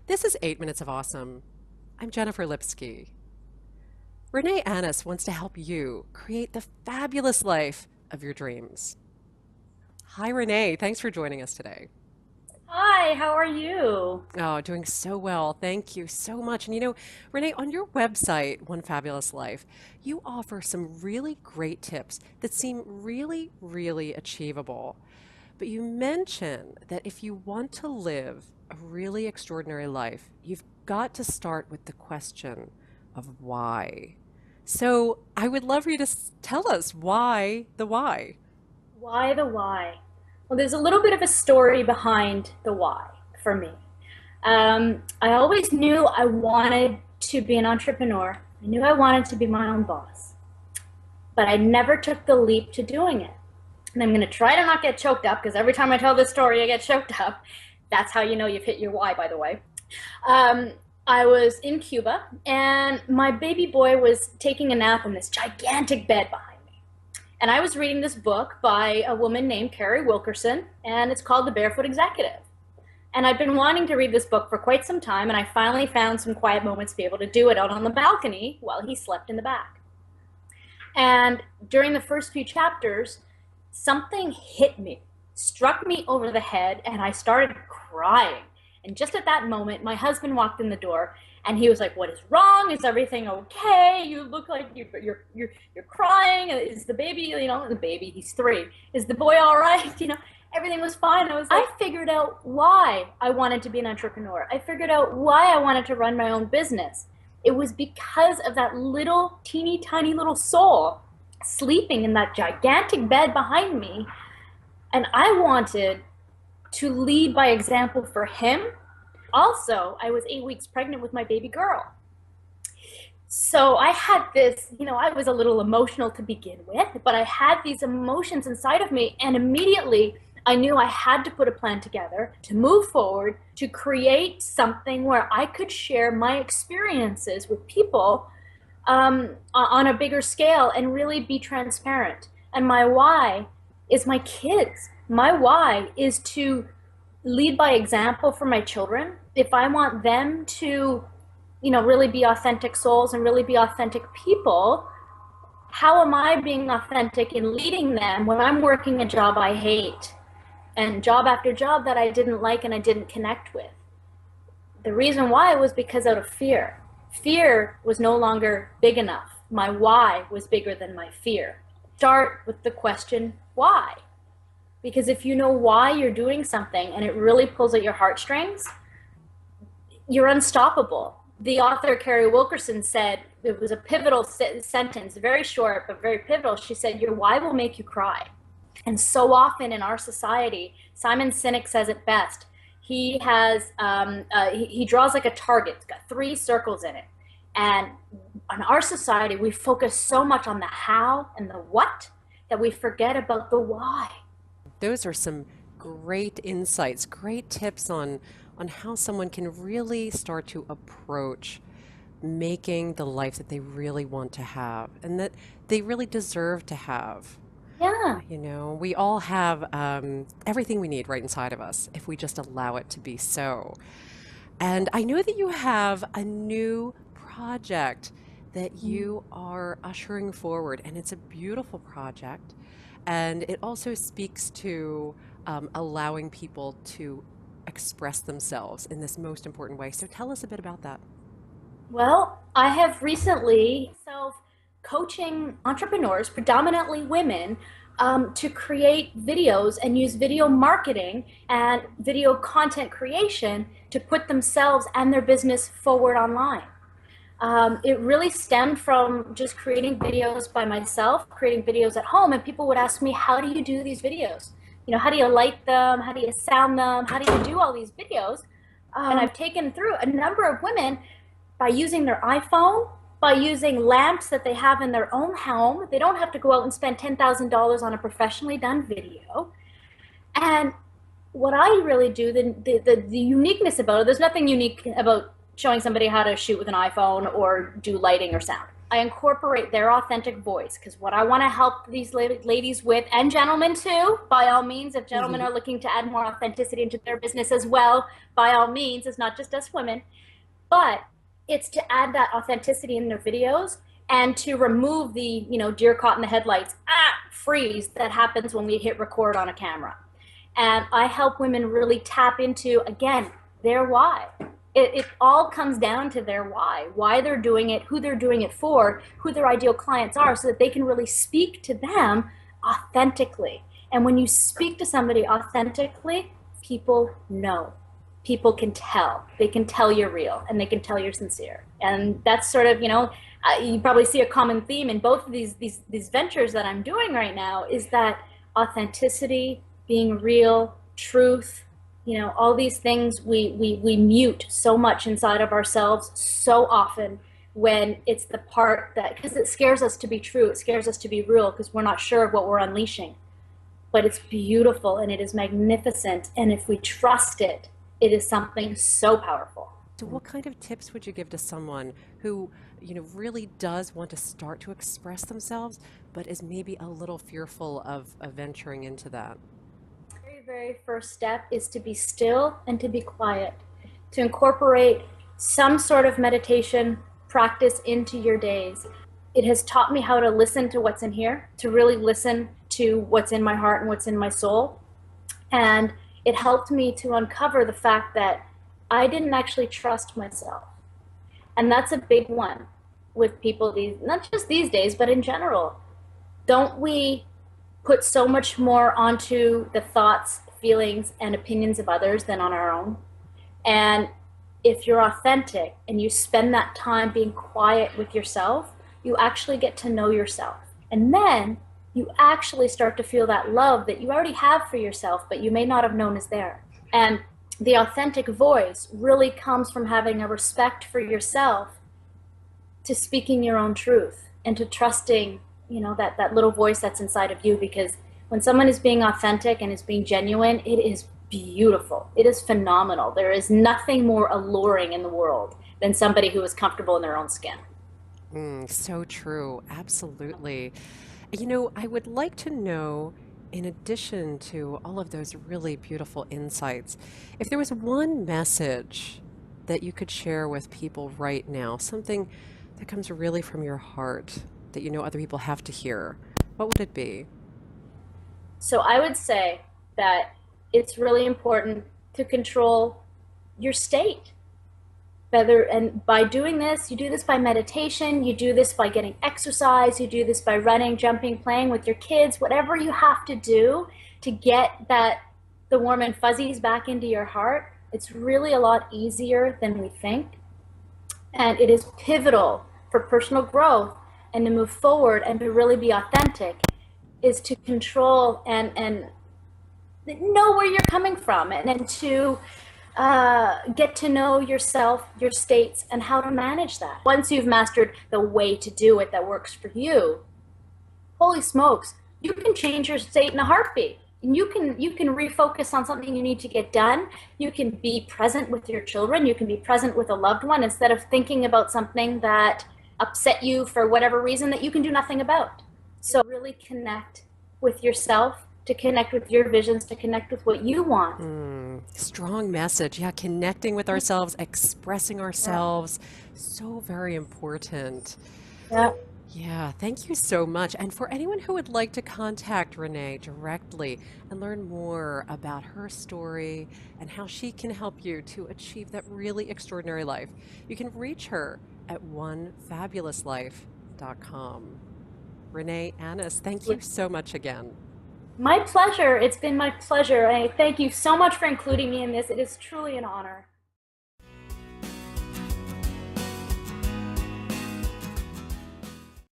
This is 8 Minutes of Awesome. I'm Jennifer Lipsky. Renee Annis wants to help you create the fabulous life of your dreams. Hi, Renee. Thanks for joining us today. Hi, how are you? Oh, doing so well. Thank you so much. And Renee, on your website, One Fabulous Life, you offer some really great tips that seem really, really achievable. But you mention that if you want to live a really extraordinary life, you've got to start with the question of why. So I would love for you to tell us why the why. Why the why? Well, there's a little bit of a story behind the why for me. I always knew I wanted to be an entrepreneur. I knew I wanted to be my own boss, but I never took the leap to doing it. And I'm going to try to not get choked up because every time I tell this story, I get choked up. That's how you know you've hit your why, by the way. Um, I was in Cuba and my baby boy was taking a nap in this gigantic bed behind me. And I was reading this book by a woman named Carrie Wilkerson, and it's called The Barefoot Executive. And I've been wanting to read this book for quite some time, and I finally found some quiet moments to be able to do it out on the balcony while he slept in the back. And during the first few chapters, something hit me, struck me over the head, and I started crying. And just at that moment, my husband walked in the door, and he was like, "What is wrong? Is everything okay? You look like you're crying. Is the baby, the baby? He's 3. Is the boy all right? Everything was fine." I figured out why I wanted to be an entrepreneur. I figured out why I wanted to run my own business. It was because of that little teeny tiny little soul sleeping in that gigantic bed behind me, and I wanted to lead by example for him. Also, I was 8 weeks pregnant with my baby girl. So I had this, I was a little emotional to begin with, but I had these emotions inside of me, and immediately I knew I had to put a plan together to move forward, to create something where I could share my experiences with people on a bigger scale and really be transparent. And my why is my kids. My why is to lead by example for my children. If I want them to, really be authentic souls and really be authentic people, how am I being authentic in leading them when I'm working a job I hate and job after job that I didn't like and I didn't connect with? The reason why was because out of fear. Fear was no longer big enough. My why was bigger than my fear. Start with the question, why? Because if you know why you're doing something and it really pulls at your heartstrings, you're unstoppable. The author, Carrie Wilkerson, said, it was a pivotal sentence, very short, but very pivotal. She said, your why will make you cry. And so often in our society, Simon Sinek says it best. He has, he draws like a target. It's got 3 circles in it. And in our society, we focus so much on the how and the what that we forget about the why. Those are some great insights, great tips on how someone can really start to approach making the life that they really want to have and that they really deserve to have. Yeah. We all have everything we need right inside of us if we just allow it to be so. And I know that you have a new project that you are ushering forward, and it's a beautiful project. And it also speaks to allowing people to express themselves in this most important way. So tell us a bit about that. Well, I have recently self coaching entrepreneurs, predominantly women, to create videos and use video marketing and video content creation to put themselves and their business forward online. It really stemmed from just creating videos by myself, creating videos at home, and people would ask me, how do you do these videos? How do you light them? How do you sound them? How do you do all these videos? And I've taken through a number of women by using their iPhone, by using lamps that they have in their own home. They don't have to go out and spend $10,000 on a professionally done video. And what I really do, the uniqueness about it, there's nothing unique about showing somebody how to shoot with an iPhone or do lighting or sound. I incorporate their authentic voice because what I want to help these ladies with, and gentlemen too, by all means, if gentlemen are looking to add more authenticity into their business as well, by all means, it's not just us women, but it's to add that authenticity in their videos and to remove the, deer caught in the headlights, freeze that happens when we hit record on a camera. And I help women really tap into, again, their why. It all comes down to their why they're doing it, who they're doing it for, who their ideal clients are, so that they can really speak to them authentically. And when you speak to somebody authentically, people know. People can tell. They can tell you're real and they can tell you're sincere. And that's sort of, you probably see a common theme in both of these ventures that I'm doing right now, is that authenticity, being real, truth, all these things we mute so much inside of ourselves so often when it's the part that, because it scares us to be true, it scares us to be real because we're not sure of what we're unleashing. But it's beautiful and it is magnificent. And if we trust it, it is something so powerful. So what kind of tips would you give to someone who, really does want to start to express themselves, but is maybe a little fearful of venturing into that? Very, very first step is to be still and to be quiet, to incorporate some sort of meditation practice into your days. It has taught me how to listen to what's in here, to really listen to what's in my heart and what's in my soul. And it helped me to uncover the fact that I didn't actually trust myself. And that's a big one with people, not just these days, but in general. Don't we put so much more onto the thoughts, feelings, and opinions of others than on our own? And if you're authentic and you spend that time being quiet with yourself, you actually get to know yourself. And then you actually start to feel that love that you already have for yourself, but you may not have known is there. And the authentic voice really comes from having a respect for yourself, to speaking your own truth and to trusting, that little voice that's inside of you. Because when someone is being authentic and is being genuine, it is beautiful. It is phenomenal. There is nothing more alluring in the world than somebody who is comfortable in their own skin. So true. Absolutely. I would like to know, in addition to all of those really beautiful insights, if there was one message that you could share with people right now, something that comes really from your heart that other people have to hear, what would it be? So I would say that it's really important to control your state. And by doing this, you do this by meditation, you do this by getting exercise, you do this by running, jumping, playing with your kids, whatever you have to do to get the warm and fuzzies back into your heart. It's really a lot easier than we think. And it is pivotal for personal growth and to move forward and to really be authentic, is to control and know where you're coming from, and to get to know yourself, your states, and how to manage that. Once you've mastered the way to do it that works for you, holy smokes, you can change your state in a heartbeat. And you can refocus on something you need to get done. You can be present with your children. You can be present with a loved one instead of thinking about something that upset you for whatever reason that you can do nothing about. So really connect with yourself, to connect with your visions, to connect with what you want. Strong message. Yeah, connecting with ourselves, expressing Yeah. ourselves, so very important. Yeah. Yeah, thank you so much. And for anyone who would like to contact Renee directly and learn more about her story and how she can help you to achieve that really extraordinary life, you can reach her at onefabulouslife.com. Renee Annis, thank you so much again. My pleasure. It's been my pleasure. I thank you so much for including me in this. It is truly an honor.